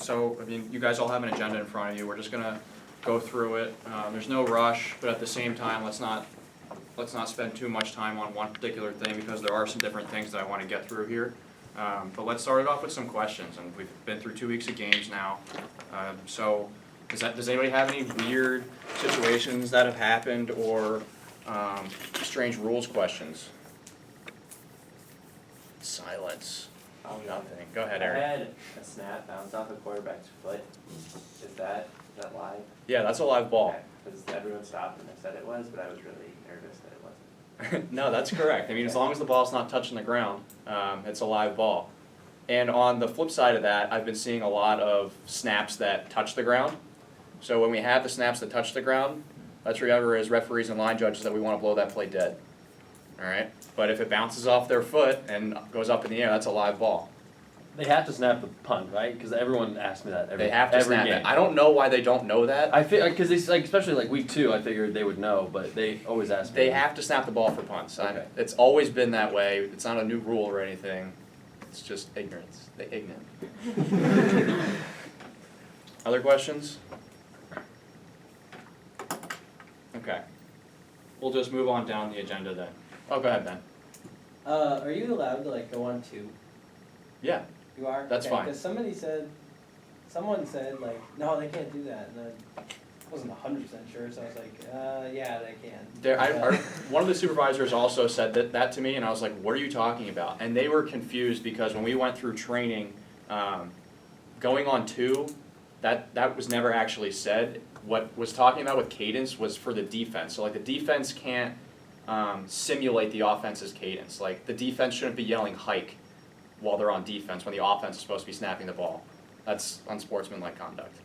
So, I mean, you guys all have an agenda in front of you. We're just gonna go through it. There's no rush, but at the same time, let's not spend too much time on one particular thing because there are some different things that I want to get through here. But let's start it off with some questions, and we've been through 2 weeks of games now. So, does anybody have any weird situations that have happened or strange rules questions? Silence. Oh, nothing. Go ahead, I Eric. had a snap bounce off a quarterback's foot. Is that live? Yeah, that's a live ball. Because everyone stopped and I said it was, but I was really nervous that it wasn't. No, that's correct. I mean, as long as the ball's not touching the ground, it's a live ball. And on the flip side of that, I've been seeing a lot of snaps that touch the ground. So when we have the snaps that touch the ground, let's remember as referees and line judges that we want to blow that play dead. All right? But if it bounces off their foot and goes up in the air, that's a live ball. They have to snap the punt, right? Because everyone asks me that every They have to every snap game. it. I don't know why they don't know that. I feel because especially like week 2, I figured they would know, but they always ask me. They have to snap the ball for punts. Okay. It's always been that way. It's not a new rule or anything. It's just ignorance. They ignorant. Other questions? Okay. We'll just move on down the agenda then. Oh, go ahead, Ben. Are you allowed to like go on 2? Yeah. You are? That's fine. Because someone said like, no, they can't do that, and I wasn't 100% sure, so I was like, yeah, they can. One of the supervisors also said that to me, and I was like, what are you talking about? And they were confused because when we went through training, going on 2, that was never actually said. What was talking about with cadence was for the defense. So like the defense can't simulate the offense's cadence. Like the defense shouldn't be yelling hike while they're on defense when the offense is supposed to be snapping the ball. That's unsportsmanlike conduct.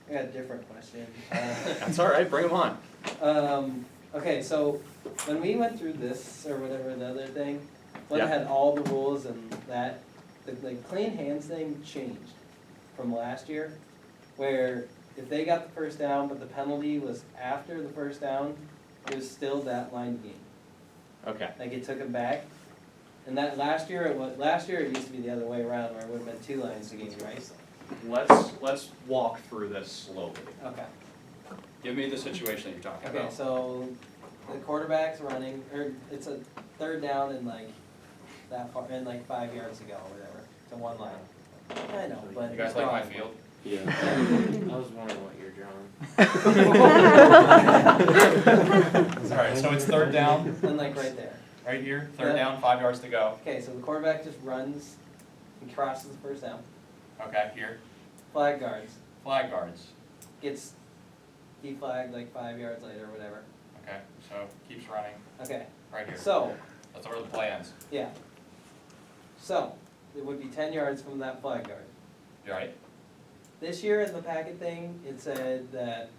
I got a different question. That's all right, bring them on. Okay, so when we went through this or whatever the other thing, when it Yeah. had all the rules and that, the clean hands thing changed from last year, where if they got the first down but the penalty was after the first down, it was still that line game. Okay. Like it took them back. And that last year it used to be the other way around where it would have been 2 lines to game, right? Let's walk through this slowly. Okay. Give me the situation that you're talking Okay, about. so the quarterback's running, or it's a third down and like that far, and like 5 yards to go or whatever, to one line. I know, but You guys it's like my wrong. field? Yeah. I was wondering what you're drawing. Alright, so it's third down, And like right there. right here, third Yeah. down, 5 yards to go. Okay, so the quarterback just runs and crosses the first down. Okay, here, Flag guards, flag guards. gets deflagged like 5 yards later or whatever. Okay, so keeps running, Okay, right here. so, That's where the play ends. yeah. So, it would be 10 yards from that flag guard. You right? This year in the packet thing, it said that,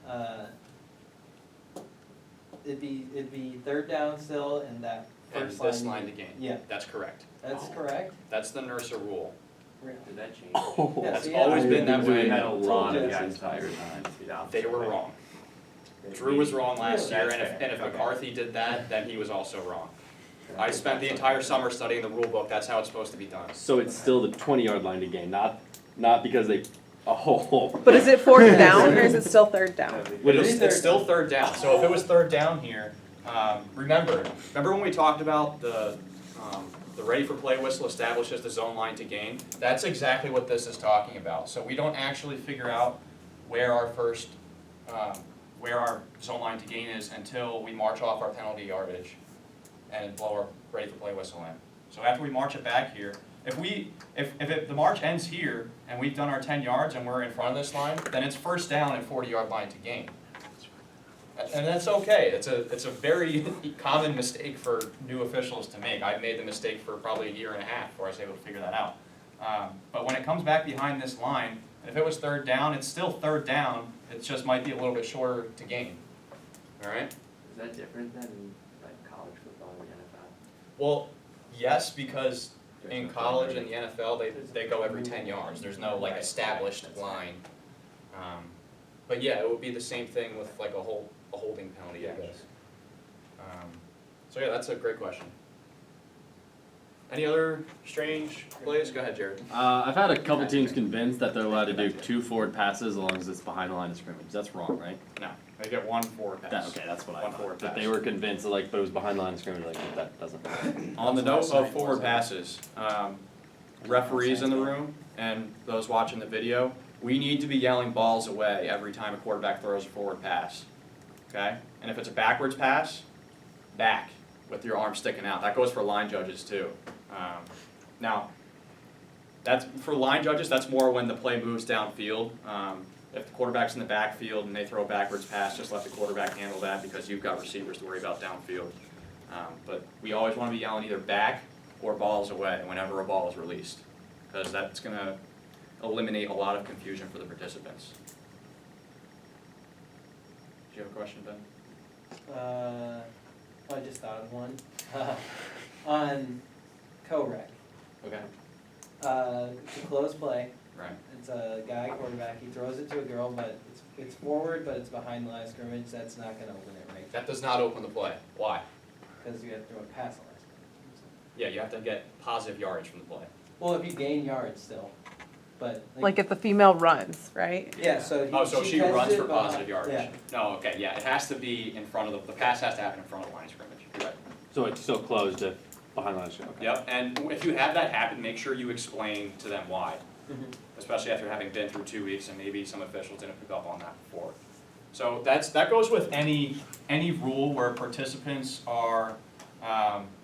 it'd be third down still and that And first line. this line to gain. Yeah, That's correct. that's correct. That's the Nurser rule. Did that change? Yeah, That's so yeah, always been that We way. had a lot Told of you. guys entire time. They were wrong. Drew was wrong last year, That's and if fair. McCarthy did that, then he was also wrong. I spent the entire summer studying the rule book, that's how it's supposed to be done. So it's still the 20-yard line to gain, not because they. Oh. But is it 4th down or is it still 3rd down? It's still third down, so if it was third down here, remember when we talked about the ready for play whistle establishes the zone line to gain? That's exactly what this is talking about. So we don't actually figure out where our zone line to gain is until we march off our penalty yardage and blow our ready for play whistle in. So after we march it back here, if the march ends here and we've done our 10 yards and we're in front of this line, then it's first down and 40-yard line to gain. And that's okay. It's a very common mistake for new officials to make. I made the mistake for probably a year and a half before I was able to figure that out. But when it comes back behind this line, if it was third down, it's still third down. It just might be a little bit shorter to gain. All right? Is that different than like college football or the NFL? Well, yes, because in college and the NFL, they go every 10 yards. There's no like established line. But yeah, it would be the same thing with like a holding penalty, I guess. So yeah, that's a great question. Any other strange plays? Go ahead, Jared. I've had a couple teams convinced that they're allowed to do 2 forward passes as long as it's behind the line of scrimmage. That's wrong, right? No, they get 1 forward pass. Okay, that's what I One thought. forward That pass. they were convinced, like, but it was behind the line of scrimmage, like, that doesn't. On the note of forward passes, referees in the room and those watching the video, we need to be yelling balls away every time a quarterback throws a forward pass, okay? And if it's a backwards pass, back with your arm sticking out. That goes for line judges too. Now, that's for line judges, that's more when the play moves downfield. If the quarterback's in the backfield and they throw a backwards pass, just let the quarterback handle that because you've got receivers to worry about downfield. But we always want to be yelling either back or balls away whenever a ball is released, because that's going to eliminate a lot of confusion for the participants. Do you have a question, Ben? I just thought of one. On co-rec, Okay. it's a close play. Right. It's a guy quarterback. He throws it to a girl, but it's forward, but it's behind the line of scrimmage. That's not gonna open it, right? That does not open the play. Why? Because you have to throw a pass on it. Yeah, you have to get positive yardage from the play. Well, if you gain yards still, but Like if the female runs, right? yeah. So So she catches runs it for behind- positive yardage? Yeah. No, okay, yeah, it has to be in front of the pass has to happen in front of the line of scrimmage. You're right. So it's still closed if behind the line of scrimmage. Okay. Yep, and if you have that happen, make sure you explain to them why, Mhm. especially after having been through 2 weeks and maybe some officials didn't pick up on that before. So that goes with any rule where participants are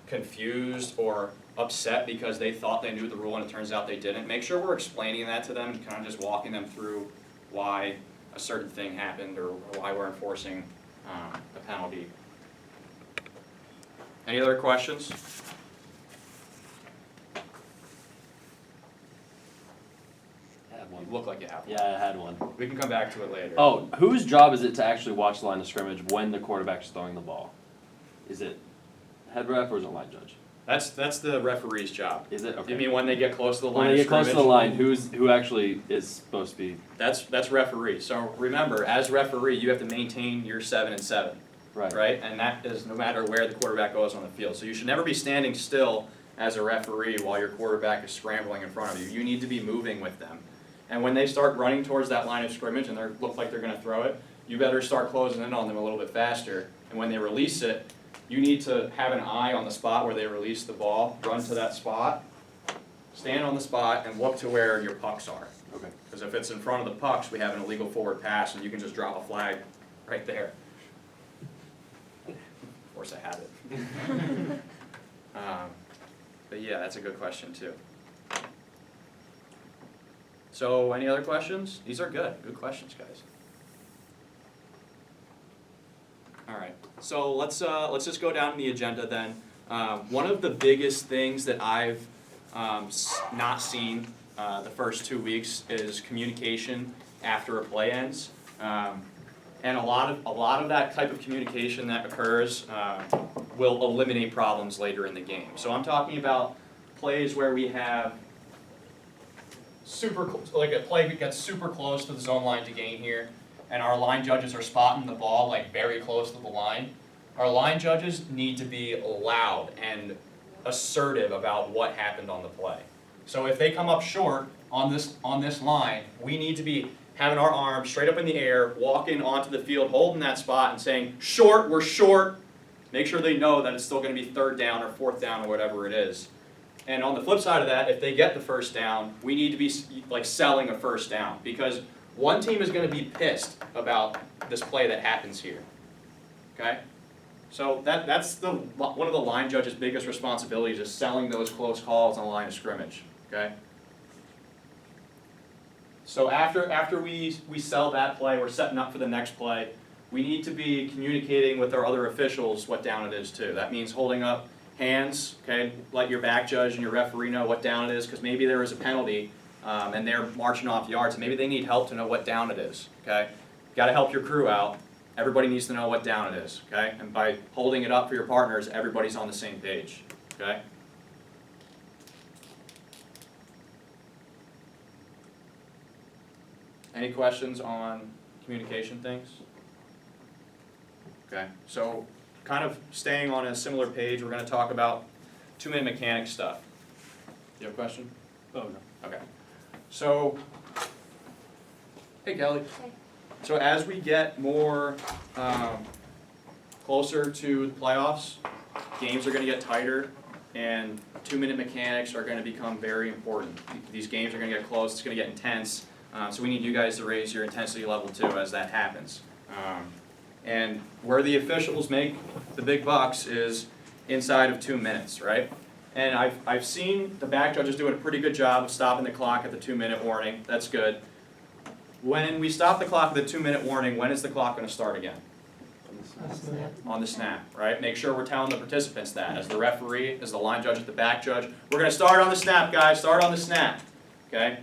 confused or upset because they thought they knew the rule and it turns out they didn't. Make sure we're explaining that to them and kind of just walking them through why a certain thing happened or why we're enforcing a penalty. Any other questions? I had You one. look like you have one. Yeah, I had one. We can come back to it later. Oh, whose job is it to actually watch the line of scrimmage when the quarterback's throwing the ball? Is it head ref or is it line judge? That's the referee's job. Is it? Okay. You mean when they get close to the When line they of get close scrimmage? to the line, who actually is supposed to be That's referee. So remember, as referee, you have to maintain your 7 and 7, right? right? And that is no matter where the quarterback goes on the field. So you should never be standing still as a referee while your quarterback is scrambling in front of you. You need to be moving with them. And when they start running towards that line of scrimmage and they look like they're going to throw it, you better start closing in on them a little bit faster. And when they release it, you need to have an eye on the spot where they release the ball, run to that spot, stand on the spot, and look to where your pucks are. Okay. Because if it's in front of the pucks, we have an illegal forward pass, and you can just drop a flag right there. Of course, I have it. But yeah, that's a good question too. So, any other questions? These are good questions, guys. All right, so let's just go down the agenda then. One of the biggest things that I've not seen the first 2 weeks is communication after a play ends, and a lot of that type of communication that occurs will eliminate problems later in the game. So I'm talking about plays where we have like a play gets super close to the zone line to gain here, and our line judges are spotting the ball like very close to the line. Our line judges need to be loud and assertive about what happened on the play. So if they come up short on this line, we need to be having our arms straight up in the air, walking onto the field, holding that spot and saying, short, we're short. Make sure they know that it's still going to be 3rd down or 4th down or whatever it is. And on the flip side of that, if they get the 1st down, we need to be like selling a 1st down, because one team is going to be pissed about this play that happens here. Okay? So that's one of the line judge's biggest responsibilities, is selling those close calls on the line of scrimmage. Okay? So after we sell that play, we're setting up for the next play. We need to be communicating with our other officials what down it is too. That means holding up hands, okay? Let your back judge and your referee know what down it is, because maybe there is a penalty and they're marching off yards, and maybe they need help to know what down it is, okay? Got to help your crew out. Everybody needs to know what down it is, okay? And by holding it up for your partners, everybody's on the same page, okay? Any questions on communication things? Okay, so kind of staying on a similar page, we're going to talk about 2-minute mechanic stuff. You have a question? Oh, no. Okay. So, hey Kelly. So as we get more closer to the playoffs, games are going to get tighter, and 2-minute mechanics are going to become very important. These games are going to get close, it's going to get intense, so we need you guys to raise your intensity level too as that happens. And where the officials make the big bucks is inside of 2 minutes, right? And I've seen the back judges doing a pretty good job of stopping the clock at the 2-minute warning. That's good. When we stop the clock at the 2-minute warning, when is the clock going to start again? On the snap, right? Make sure we're telling the participants that. As the referee, as the line judge, as the back judge, we're going to start on the snap, guys. Start on the snap. Okay?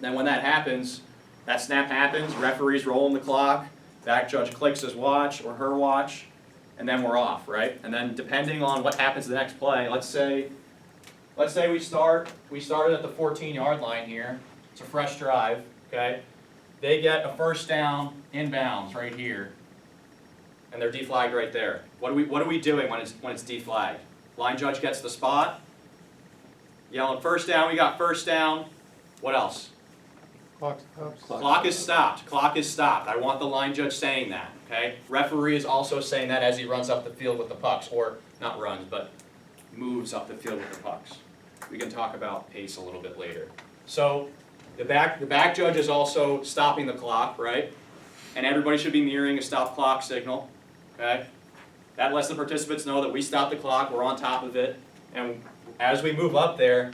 Then when that happens, that snap happens, referee's rolling the clock, back judge clicks his watch or her watch, and then we're off, right? And then depending on what happens the next play, let's say we started at the 14-yard line here. It's a fresh drive, okay? They get a first down inbounds right here, and they're deflagged right there. What are we doing when it's deflagged? Line judge gets the spot, yelling first down, we got first down. What else? Clock is stopped. Clock is stopped. I want the line judge saying that, okay? Referee is also saying that as he runs up the field with the pucks, or not runs, but moves up the field with the pucks. We can talk about pace a little bit later. So the back judge is also stopping the clock, right? And everybody should be mirroring a stop clock signal, okay? That lets the participants know that we stopped the clock, we're on top of it, and as we move up there,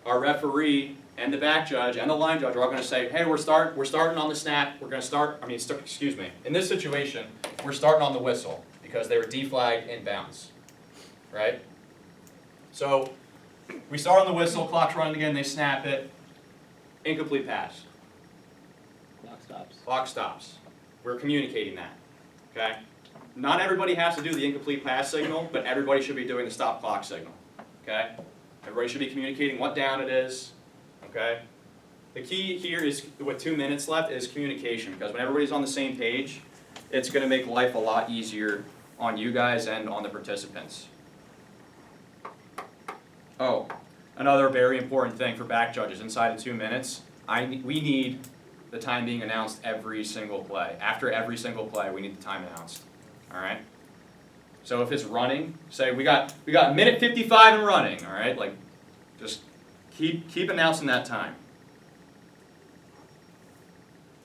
our referee and the back judge and the line judge are all going to say, hey, we're starting on the snap, we're going to start, excuse me, in this situation, we're starting on the whistle because they were deflagged inbounds, right? So we start on the whistle, clock's running again, they snap it, incomplete pass. Clock stops. Clock stops. We're communicating that, okay? Not everybody has to do the incomplete pass signal, but everybody should be doing the stop clock signal, okay? Everybody should be communicating what down it is, okay? The key here is, with 2 minutes left, is communication, because when everybody's on the same page, it's going to make life a lot easier on you guys and on the participants. Oh, another very important thing for back judges, inside of 2 minutes, we need the time being announced every single play. After every single play, we need the time announced, all right? So if it's running, say we got minute 55 and running, all right? Like, just keep announcing that time.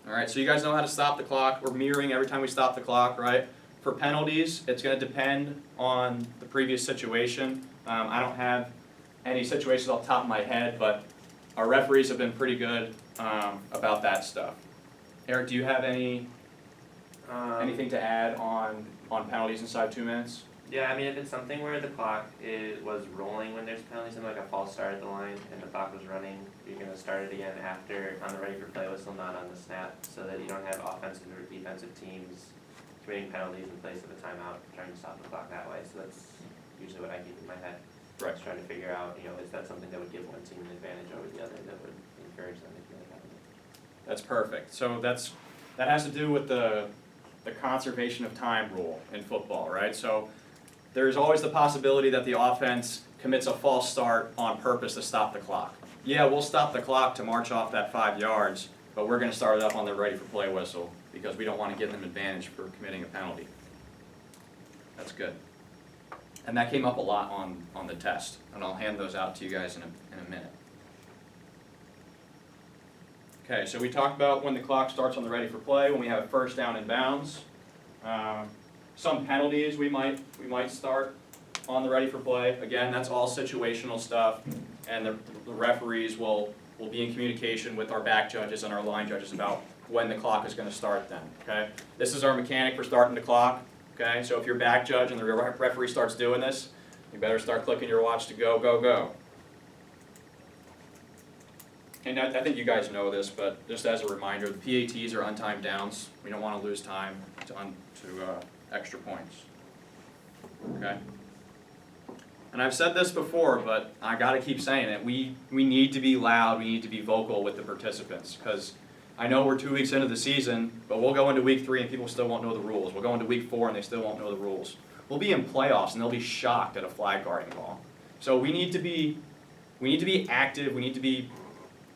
All right, so you guys know how to stop the clock. We're mirroring every time we stop the clock, right? For penalties, it's going to depend on the previous situation. I don't have any situations off the top of my head, but our referees have been pretty good about that stuff. Eric, do you have anything to add on penalties inside 2 minutes? Yeah, I mean, if it's something where the clock was rolling when there's penalties, something like a false start at the line and the clock was running, you're going to start it again after on the ready for play whistle, not on the snap, so that you don't have offensive or defensive teams committing penalties in place of a timeout, trying to stop the clock that way. So that's usually what I keep in my head. Right. Just trying to figure out, is that something that would give one team an advantage over the other, that would encourage them to commit a penalty. That's perfect. So that has to do with the conservation of time rule in football, right? So there's always the possibility that the offense commits a false start on purpose to stop the clock. Yeah, we'll stop the clock to march off that 5 yards, but we're going to start it up on the ready for play whistle because we don't want to give them advantage for committing a penalty. That's good. And that came up a lot on the test, and I'll hand those out to you guys in a minute. Okay, so we talked about when the clock starts on the ready for play, when we have a first down in bounds. Some penalties we might start on the ready for play. Again, that's all situational stuff, and the referees will be in communication with our back judges and our line judges about when the clock is going to start then, okay? This is our mechanic for starting the clock, okay? So if you're back judge and the referee starts doing this, you better start clicking your watch to go, go, go. And I think you guys know this, but just as a reminder, the PATs are untimed downs. We don't want to lose time to extra points, okay? And I've said this before, but I got to keep saying it. We need to be loud, we need to be vocal with the participants, because I know we're 2 weeks into the season, but we'll go into week 3 and people still won't know the rules. We'll go into week 4 and they still won't know the rules. We'll be in playoffs and they'll be shocked at a flag guarding call. So we need to be we need to be active, we need to be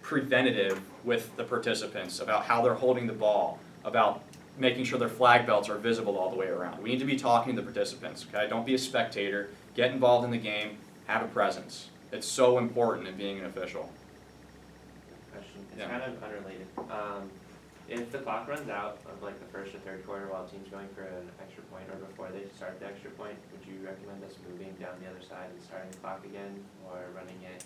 preventative with the participants about how they're holding the ball, about making sure their flag belts are visible all the way around. We need to be talking to the participants, okay? Don't be a spectator, get involved in the game, have a presence. It's so important in being an official. Question, it's Yeah. kind of unrelated. If the clock runs out of like the first or third quarter while a team's going for an extra point or before they start the extra point, would you recommend us moving down the other side and starting the clock again or running it?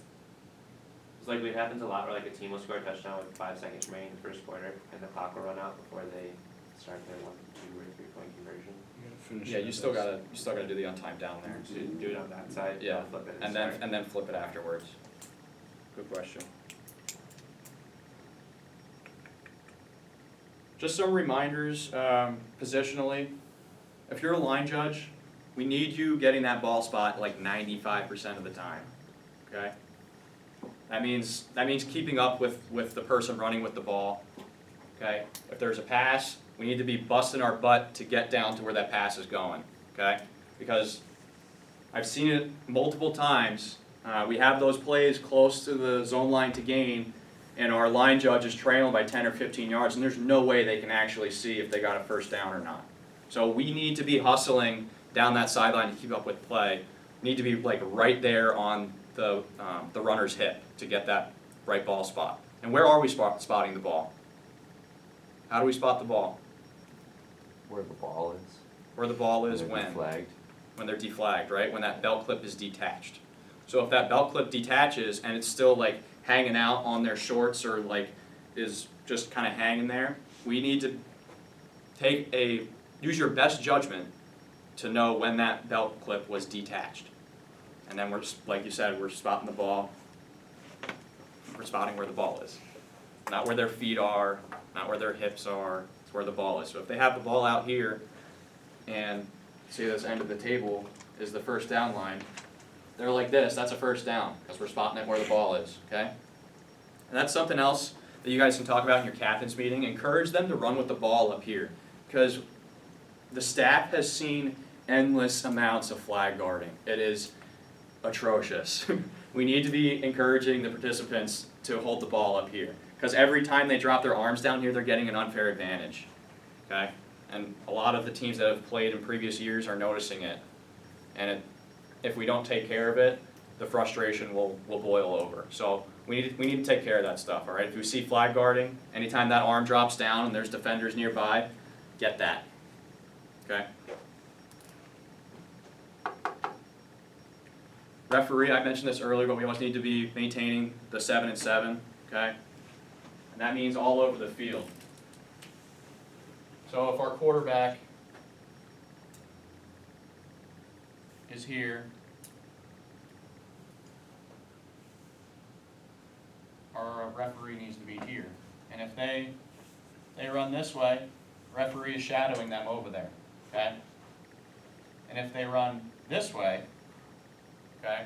It's like it happens a lot where like a team will score a touchdown with 5 seconds remaining in the first quarter and the clock will run out before they start their 1, 2, or 3 point conversion. Yeah, you still gotta do the untimed down there. So do it on that side, Yeah, flip it and then flip it afterwards. Good question. Just some reminders, positionally. If you're a line judge, we need you getting that ball spot like 95% of the time, okay? That means keeping up with the person running with the ball, okay? If there's a pass, we need to be busting our butt to get down to where that pass is going, okay? Because I've seen it multiple times. We have those plays close to the zone line to gain, and our line judge is trailing by 10 or 15 yards, and there's no way they can actually see if they got a first down or not. So we need to be hustling down that sideline to keep up with play. We need to be like right there on the runner's hip to get that right ball spot. And where are we spotting the ball? How do we spot the ball? Where the ball is. Where the ball is They're when? deflagged. When they're deflagged, right? When that belt clip is detached. So if that belt clip detaches and it's still like hanging out on their shorts or like is just kind of hanging there, we need to use your best judgment to know when that belt clip was detached. And then we're, like you said, we're spotting the ball. We're spotting where the ball is. Not where their feet are, not where their hips are, it's where the ball is. So if they have the ball out here and see this end of the table is the first down line, they're like this, that's a first down, because we're spotting it where the ball is, okay? And that's something else that you guys can talk about in your captain's meeting. Encourage them to run with the ball up here, because the staff has seen endless amounts of flag guarding. It is atrocious. We need to be encouraging the participants to hold the ball up here, because every time they drop their arms down here, they're getting an unfair advantage, okay? And a lot of the teams that have played in previous years are noticing it. And if we don't take care of it, the frustration will boil over. So we need to take care of that stuff, all right? If we see flag guarding, anytime that arm drops down and there's defenders nearby, get that, okay? Referee, I mentioned this earlier, but we always need to be maintaining the 7 and 7, okay? And that means all over the field. So if our quarterback is here, our referee needs to be here. And if they run this way, referee is shadowing them over there, okay? And if they run this way, okay,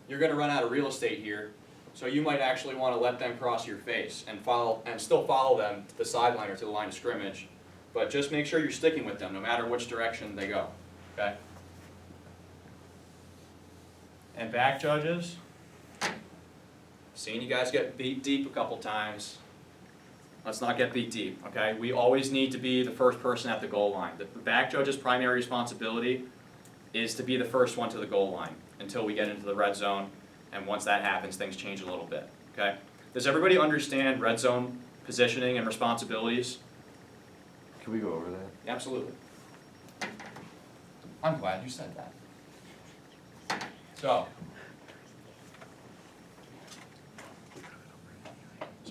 you're gonna run out of real estate here, so you might actually wanna let them cross your face and still follow them to the sideline or to the line of scrimmage, but just make sure you're sticking with them no matter which direction they go, okay? And back judges, seen you guys get beat deep a couple times. Let's not get beat deep, okay? We always need to be the first person at the goal line. The back judge's primary responsibility is to be the first one to the goal line until we get into the red zone, and once that happens, things change a little bit, okay? Does everybody understand red zone positioning and responsibilities? Can we go over that? Absolutely. I'm glad you said that. So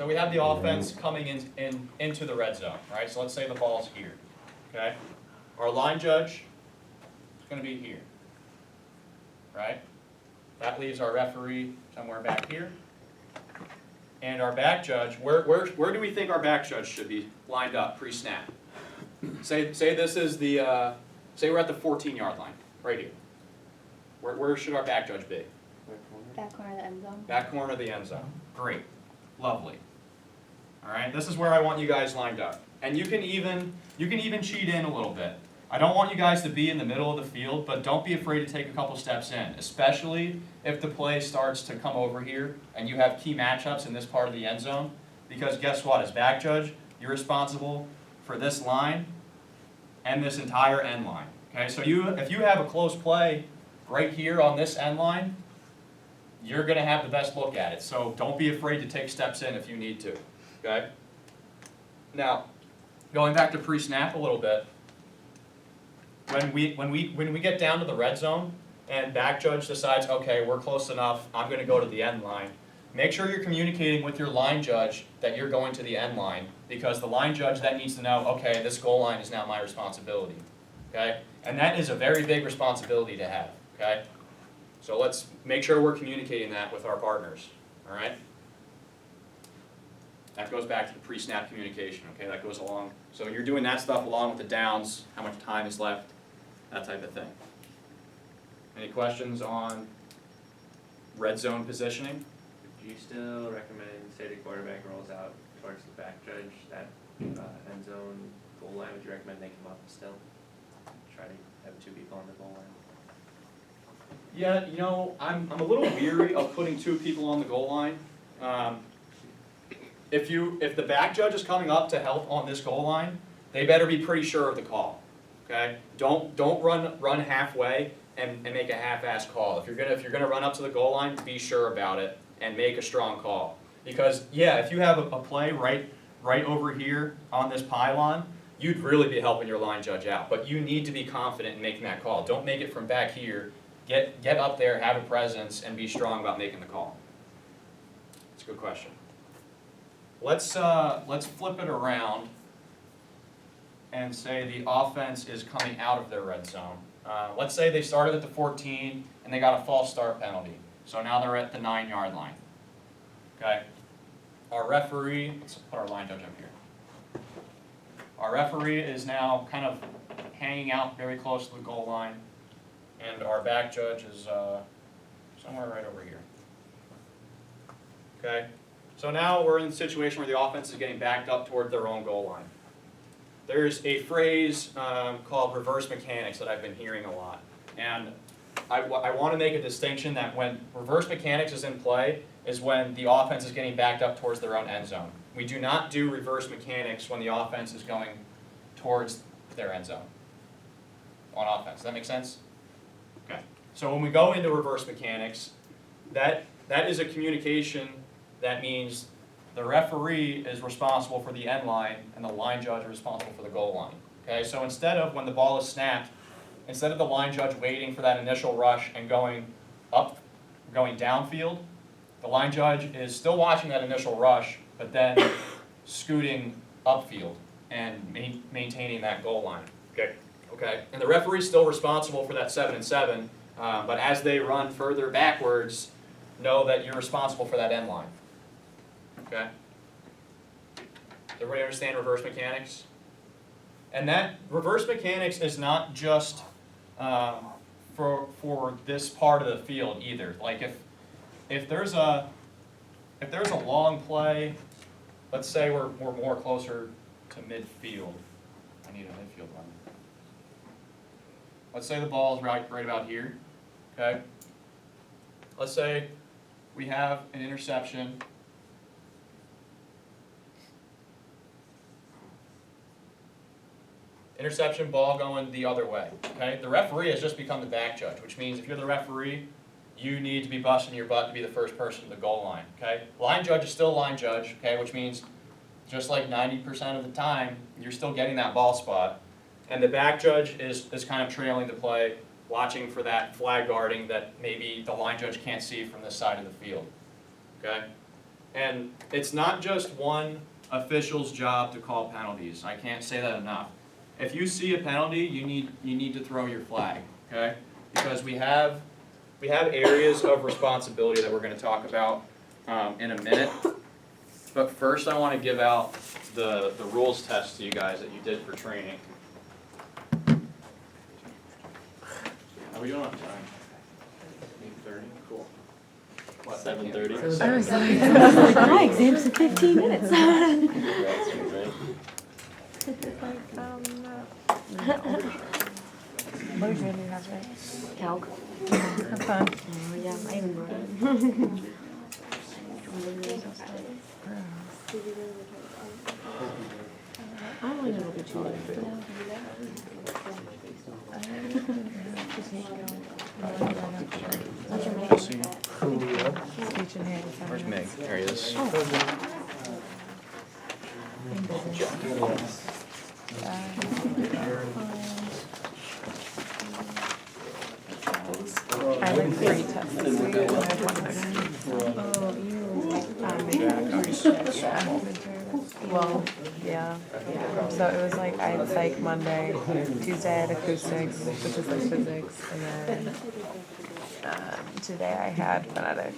we have the offense coming into the red zone, right? So let's say the ball's here, okay? Our line judge is gonna be here, right? That leaves our referee somewhere back here. And our back judge, where do we think our back judge should be lined up pre-snap? Say this is the, say we're at the 14-yard line, right here. Where should our back judge be? Back corner of the end zone. Back corner of the end zone. Great. Lovely. All right, this is where I want you guys lined up. And you can even cheat in a little bit. I don't want you guys to be in the middle of the field, but don't be afraid to take a couple steps in, especially if the play starts to come over here and you have key matchups in this part of the end zone. Because guess what? As back judge, you're responsible for this line and this entire end line. Okay, so if you have a close play right here on this end line, you're going to have the best look at it. So don't be afraid to take steps in if you need to. Okay? Now, going back to pre-snap a little bit, when we get down to the red zone and back judge decides, okay, we're close enough, I'm going to go to the end line, make sure you're communicating with your line judge that you're going to the end line, because the line judge then needs to know, okay, this goal line is now my responsibility. Okay? And that is a very big responsibility to have. Okay? So let's make sure we're communicating that with our partners. All right? That goes back to the pre-snap communication. Okay, that goes along. So you're doing that stuff along with the downs, how much time is left, that type of thing. Any questions on red zone positioning? Do you still recommend, say the quarterback rolls out towards the back judge, that end zone goal line, would you recommend they come up still? Try to have two people on the goal line? Yeah, you know, I'm a little weary of putting two people on the goal line. If the back judge is coming up to help on this goal line, they better be pretty sure of the call. Okay? Don't run halfway and make a half-ass call. If you're gonna run up to the goal line, be sure about it and make a strong call. Because yeah, if you have a play right over here on this pylon, you'd really be helping your line judge out. But you need to be confident in making that call. Don't make it from back here. Get up there, have a presence, and be strong about making the call. That's a good question. Let's flip it around and say the offense is coming out of their red zone. Let's say they started at the 14 and they got a false start penalty. So now they're at the 9-yard line. Okay. Our referee, let's put our line judge up here. Our referee is now kind of hanging out very close to the goal line, and our back judge is somewhere right over here. Okay. So now we're in the situation where the offense is getting backed up toward their own goal line. There's a phrase called reverse mechanics that I've been hearing a lot. And I want to make a distinction that when reverse mechanics is in play is when the offense is getting backed up towards their own end zone. We do not do reverse mechanics when the offense is going towards their end zone on offense. Does that make sense? Okay. So when we go into reverse mechanics, that is a communication. That means the referee is responsible for the end line and the line judge is responsible for the goal line. Okay, so instead of when the ball is snapped, instead of the line judge waiting for that initial rush and going downfield, the line judge is still watching that initial rush, but then scooting upfield and maintaining that goal line. Okay. Okay, and the referee is still responsible for that 7-7, but as they run further backwards, know that you're responsible for that end line. Okay? Does everybody understand reverse mechanics? And that reverse mechanics is not just for this part of the field either. Like if there's a long play, let's say we're more closer to midfield. I need a midfield run. Let's say the ball is right about here. Okay? Let's say we have an interception. Interception, ball going the other way. Okay? The referee has just become the back judge, which means if you're the referee, you need to be busting your butt to be the first person to the goal line. Okay? Line judge is still line judge, okay, which means just like 90% of the time, you're still getting that ball spot. And the back judge is kind of trailing the play, watching for that flag guarding that maybe the line judge can't see from this side of the field. Okay? And it's not just one official's job to call penalties. I can't say that enough. If you see a penalty, you need to throw your flag, okay? Because we have areas of responsibility that we're going to talk about in a minute. But first, I want to give out the rules test to you guys that you did for training. How are we doing on time? 8:30. Cool. What, 7:30. I was like, my exam's in 15 minutes. That's right. No. What did you have today? Calc. Have fun. Oh, yeah, I even brought it. I only know the two. What's your name? Speech and hand. Where's Meg? There he is. I have like 3 tests this week and I have 1 next week. Well, yeah. So it was like I had psych Monday, Tuesday I had acoustics, which is like physics, and then today I had phonetics.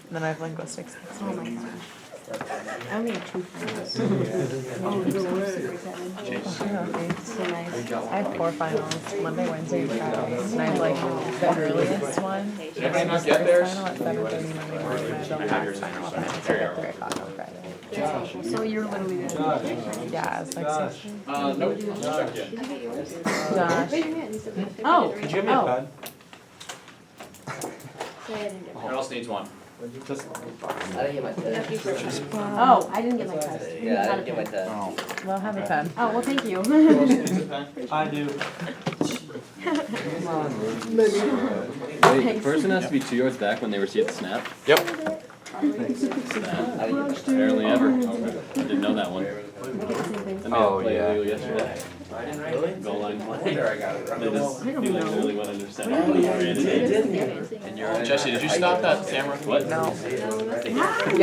And then I have linguistics next Oh week. my gosh. I only have 2 finals. Oh, you're super excited. So nice. I have 4 finals, Monday, Wednesday, and Friday. And I have like the earliest one. Did everybody not get theirs? Final at 7:30 Monday morning, and I have the I have yours last in final yours. at 3 o'clock on Friday. So you're literally there. Yeah, it's like 6. Nope, check yet. Josh. Oh. Could you give me a pen? Who else needs one? I didn't get my test. Oh, I didn't get my test. Yeah, I didn't get my test. Well, have a pen. Oh, well, thank you. I do. Wait, the person has to be 2 yards back when they receive the snap? Yep. Apparently ever. Didn't know that one. I made Oh, a play yeah. illegal yesterday. Goal line play. There, I got it. They just feel like they really went under center. And you're Jesse, did you stop that camera? What? No.